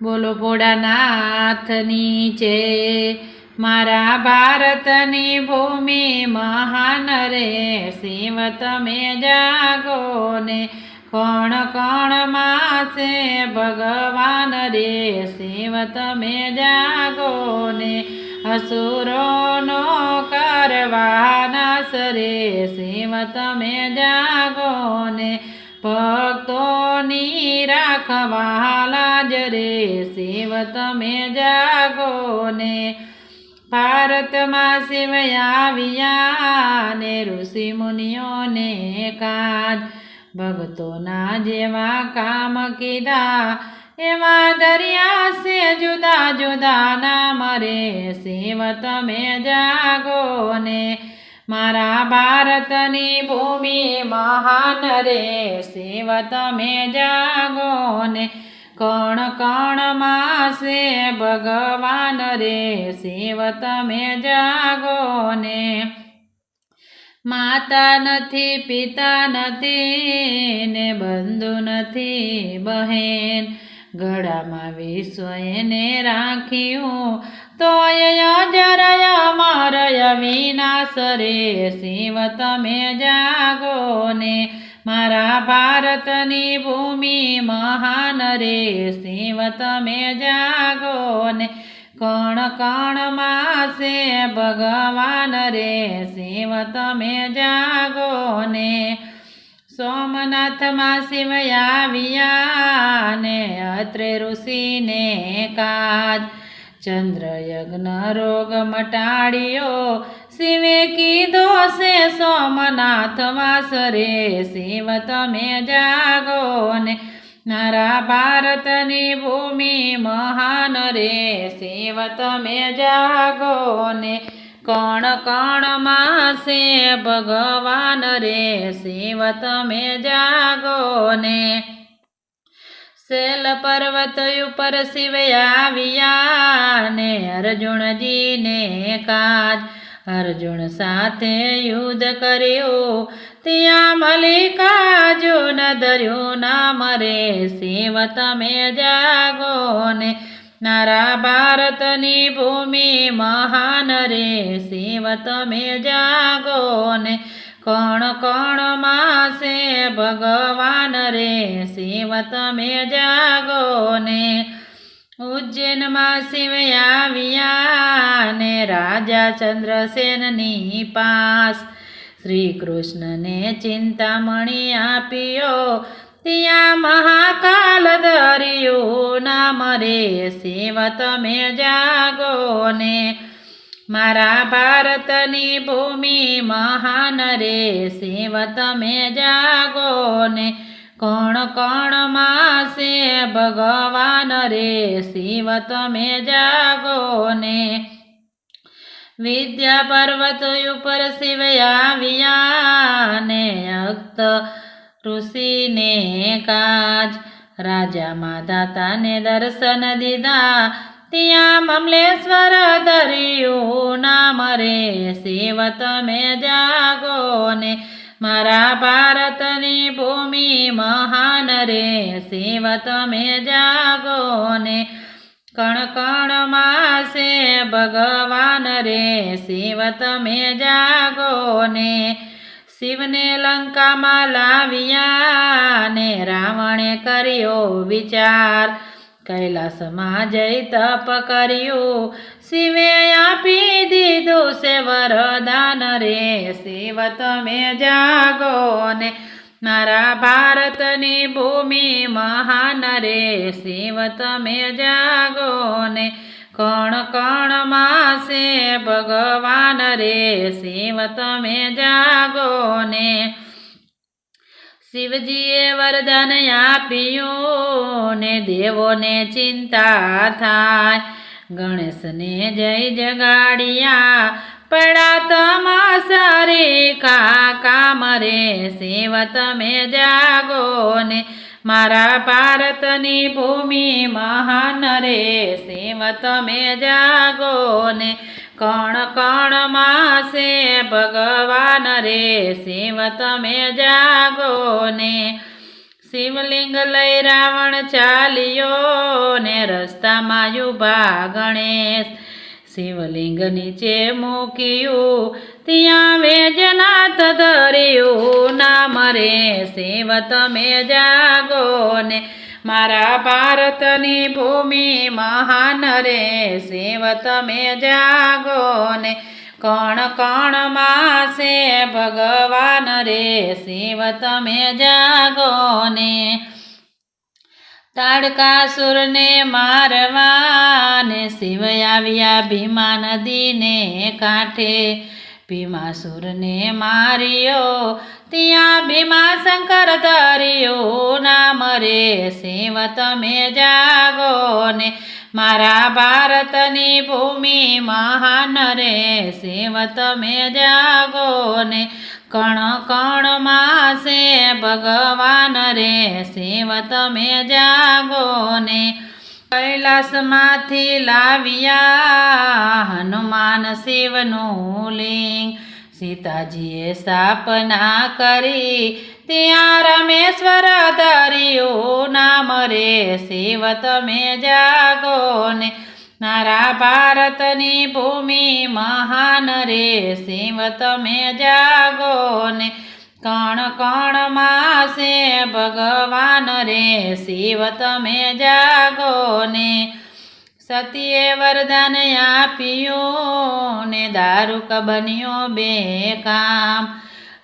બોલો ભોળાનાથની જય। મારા ભારતની ભૂમિ મહાન રે, શિવ તમે જાગો ને। કણ કણમાં છે ભગવાન રે, શિવ તમે જાગો ને। અસુરોનો કરવા નાશ રે, શિવ તમે જાગો ને। ભક્તોની રાખવાલા જ રે, શિવ તમે જાગો ને। ભારતમાં શિવ આવ્યા ને, ઋષિ મુનિઓને કાજ ભક્તોના જેવા કામ કીધા, એવા દરિયા છે જુદા જુદા નામ રે, શિવ તમે જાગો ને। મારા ભારતની ભૂમિ મહાન રે, શિવ તમે જાગો ને। કણ કણમાં છે ભગવાન રે, શિવ તમે જાગો ને। માતા નથી પિતા નથી ને, બંધુ નથી બહેન, ગળામાં વિશ્વ એને રાખ્યું, તોય અજરય અમરય વિનાશ રે, શિવ તમે જાગો ને। મારા ભારતની ભૂમિ મહાન રે, શિવ તમે જાગો ને। કણ કણમાં છે ભગવાન રે, શિવ તમે જાગો ને। સોમનાથમાં શિવ આવ્યા ને, અત્રે ઋષિને કાજ ચંદ્રયજ્ઞ રોગ મટાડ્યો, શિવે કીધો છે સોમનાથ વાસ રે, શિવ તમે જાગો ને। મારા ભારતની ભૂમિ મહાન રે, શિવ તમે જાગો ને। કણ કણમાં છે ભગવાન રે, શિવ તમે જાગો ને। શૈલ પર્વત ઉપર શિવ આવ્યા ને, અર્જુનજીને કાજ અર્જુન સાથે યુદ્ધ કર્યું, ત્યાં મલ્લિકાર્જુન ધર્યું નામ રે, શિવ તમે જાગો ને। મારા ભારતની ભૂમિ મહાન રે, શિવ તમે જાગો ને। કણ કણમાં છે ભગવાન રે, શિવ તમે જાગો ને। ઉજ્જૈનમાં શિવ આવ્યા ને, રાજા ચંદ્રસેનની પાસ શ્રી કૃષ્ણને ચિંતામણી આપ્યો, ત્યાં મહાકાલ ધર્યું નામ રે, શિવ તમે જાગો ને। મારા ભારતની ભૂમિ મહાન રે, શિવ તમે જાગો ને। કણ કણમાં છે ભગવાન રે, શિવ તમે જાગો ને। વિદ્યા પર્વત ઉપર શિવ આવ્યા ને, અક્ત ઋષિને કાજ રાજા માધાતાને દર્શન દીધા, ત્યાં મમલેશ્વર ધર્યું નામ રે, શિવ તમે જાગો ને। મારા ભારતની ભૂમિ મહાન રે, શિવ તમે જાગો ને। કણ કણમાં છે ભગવાન રે, શિવ તમે જાગો ને। શિવને લંકામાં લાવ્યા ને, રાવણે કર્યો વિચાર, કૈલાસમાં જઈ તપ કર્યું, શિવે આપી દીધું છે વરદાન રે, શિવ તમે જાગો ને। મારા ભારતની ભૂમિ મહાન રે, શિવ તમે જાગો ને। કણ કણમાં છે ભગવાન રે, શિવ તમે જાગો ને। શિવજીએ વરદાન આપ્યું ને, દેવોને ચિંતા થાય, ગણેશને જય જગાડ્યા, પડ્યા તમાસરી કામ રે, શિવ તમે જાગો ને। મારા ભારતની ભૂમિ મહાન રે, શિવ તમે જાગો ને। કણ કણમાં છે ભગવાન રે, શિવ તમે જાગો ને। શિવલિંગ લઈ રાવણ ચાલ્યો ને રસ્તામાં ઊભા ગણેશ શિવલિંગ નીચે મૂક્યું ત્યાં વૈજનાથ ધર્યું નામ રે શિવ તમે જાગો ને મારા ભારતની ભૂમિ મહાન રે શિવ તમે જાગો ને કણ કણમાં છે ભગવાન રે શિવ તમે જાગો ને તાડકાસુરને મારવા ને શિવ આવ્યા ભીમા નદીને કાંઠે ભીમાસુરને માર્યો ત્યાં ભીમાશંકર ધર્યો નામ રે શિવ તમે જાગો ને મારા ભારતની ભૂમિ મહાન રે શિવ તમે જાગો ને કણ કણમાં છે ભગવાન રે શિવ તમે જાગો ને કૈલાસમાંથી લાવ્યા હનુમાન શિવનું લિંગ સીતાજીએ સ્થાપના કરી ત્યાં રમેશ્વર ધર્યું નામ રે શિવ તમે જાગો ને મારા ભારતની ભૂમિ મહાન રે શિવ તમે જાગો ને કણ કણમાં છે ભગવાન રે શિવ તમે જાગો ને સતીએ વરદાન આપ્યું ને દારૂક બન્યો બેકામ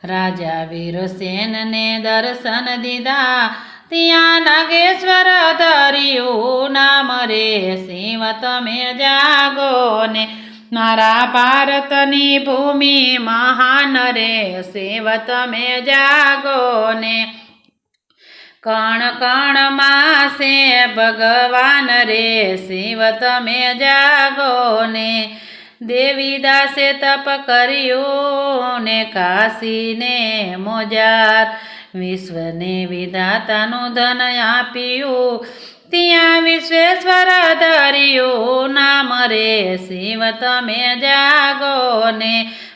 રાજા વીરસેનને દર્શન દીધા ત્યાં નાગેશ્વર ધર્યું નામ રે શિવ તમે જાગો ને મારા ભારતની ભૂમિ મહાન રે શિવ તમે જાગો ને કણ કણમાં છે ભગવાન રે શિવ તમે જાગો ને દેવીદાસે તપ કર્યું ને કાશીને મોજાર વિશ્વને વિધાતાનું ધન આપ્યું ત્યાં વિશ્વેશ્વર ધર્યું નામ રે શિવ તમે જાગો ને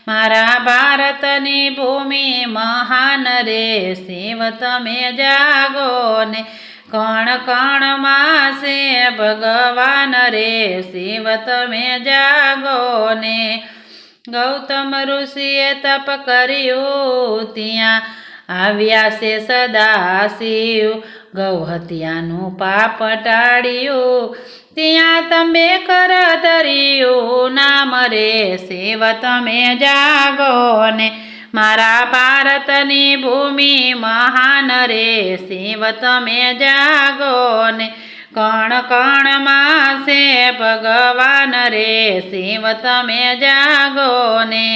મારા ભારતની ભૂમિ મહાન રે શિવ તમે જાગો ને કણ કણમાં છે ભગવાન રે શિવ તમે જાગો ને ગૌતમ ઋષિએ તપ કર્યું ત્યાં આવ્યા છે સદાશિવ ગૌહત્યાનું પાપ ટાળ્યું ત્યાં તમે કર ધર્યું નામ રે શિવ તમે જાગો ને મારા ભારતની ભૂમિ મહાન રે શિવ તમે જાગો ને કણ કણમાં છે ભગવાન રે શિવ તમે જાગો ને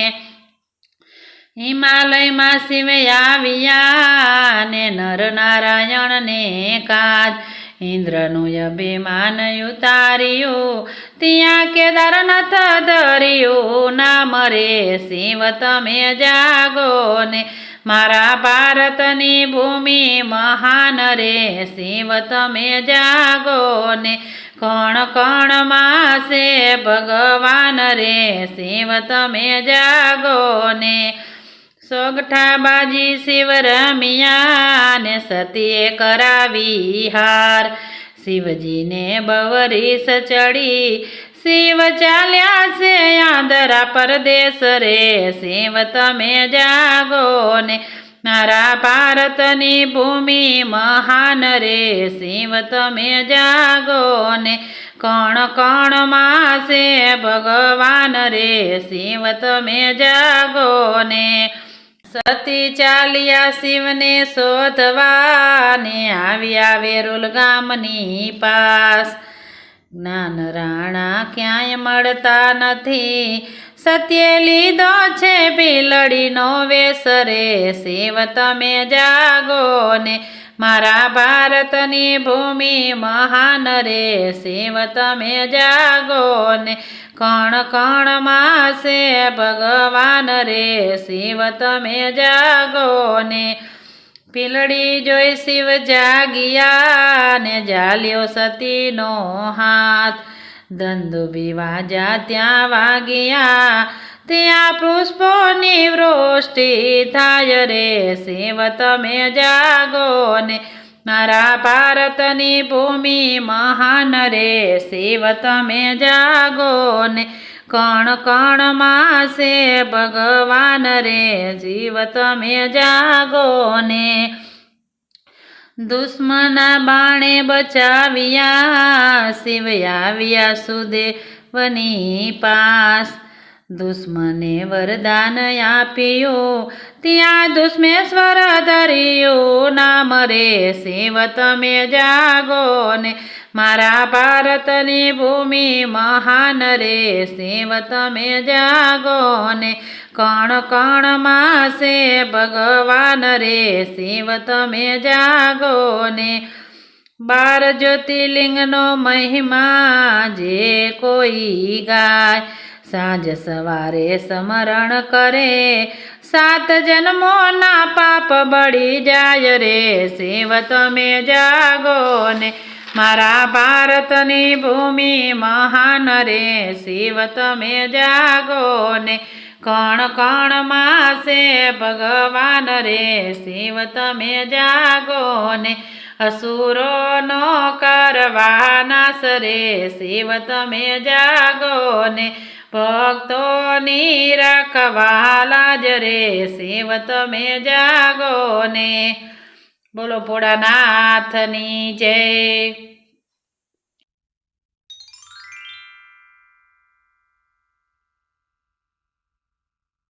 હિમાલયમાં શિવ આવ્યા ને નર નારાયણને કાજ ઇન્દ્રનું અભિમાન ઉતાર્યું ત્યાં કેદારનાથ ધર્યું નામ રે શિવ તમે જાગો ને મારા ભારતની ભૂમિ મહાન રે શિવ તમે જાગો ને કણ કણમાં છે ભગવાન રે શિવ તમે જાગો ને સોગઠા બાજી શિવ રમ્યા ને સતીએ કરાવી હાર શિવજીને બવરીસ ચડી શિવ ચાલ્યા છે આંધરા પરદેશ રે શિવ તમે જાગો ને મારા ભારતની ભૂમિ મહાન રે શિવ તમે જાગો ને કણ કણમાં છે ભગવાન રે શિવ તમે જાગો ને સતી ચાલ્યા શિવને શોધવા ને આવ્યા વેરુલ ગામની પાસ જ્ઞાન રાણા ક્યાંય મળતા નથી સત્યે લીધો છે ભીલડીનો વેશ રે શિવ તમે જાગો ને મારા ભારતની ભૂમિ મહાન રે શિવ તમે જાગો ને કણ કણમાં છે ભગવાન રે શિવ તમે જાગો ને પીલડી જોઈ શિવ જાગ્યા ને જાલ્યો સતીનો હાથ ધંધુબી વાજા ત્યાં વાગ્યા ત્યાં પુષ્પોની વૃષ્ટિ થાય રે શિવ તમે જાગો ને મારા ભારતની ભૂમિ મહાન રે શિવ તમે જાગો ને કણ કણમાં છે ભગવાન રે જીવ તમે જાગો ને દુશ્મના બાણે બચાવ્યા શિવ આવ્યા સુદેવની પાસ દુશ્મને વરદાન આપ્યું ત્યાં દુશ્મેશ્વર ધર્યું નામ રે શિવ તમે જાગો ને મારા ભારતની ભૂમિ મહાન રે શિવ તમે જાગો ને કણ કણમાં છે ભગવાન રે શિવ તમે જાગો ને 12 જ્યોતિર્લિંગનો મહિમા જે કોઈ ગાય સાંજ સવારે સ્મરણ કરે 7 જન્મોના પાપ બળી જાય રે શિવ તમે જાગો ને મારા ભારતની ભૂમિ મહાન રે શિવ તમે જાગો ને કણ કણમાં છે ભગવાન રે શિવ તમે જાગો ને અસુરોનો કરવા નાશ રે શિવ તમે જાગો ને ભક્તોની રખવાલા જ રે શિવ તમે જાગો ને બોલો ભોળાનાથની જય।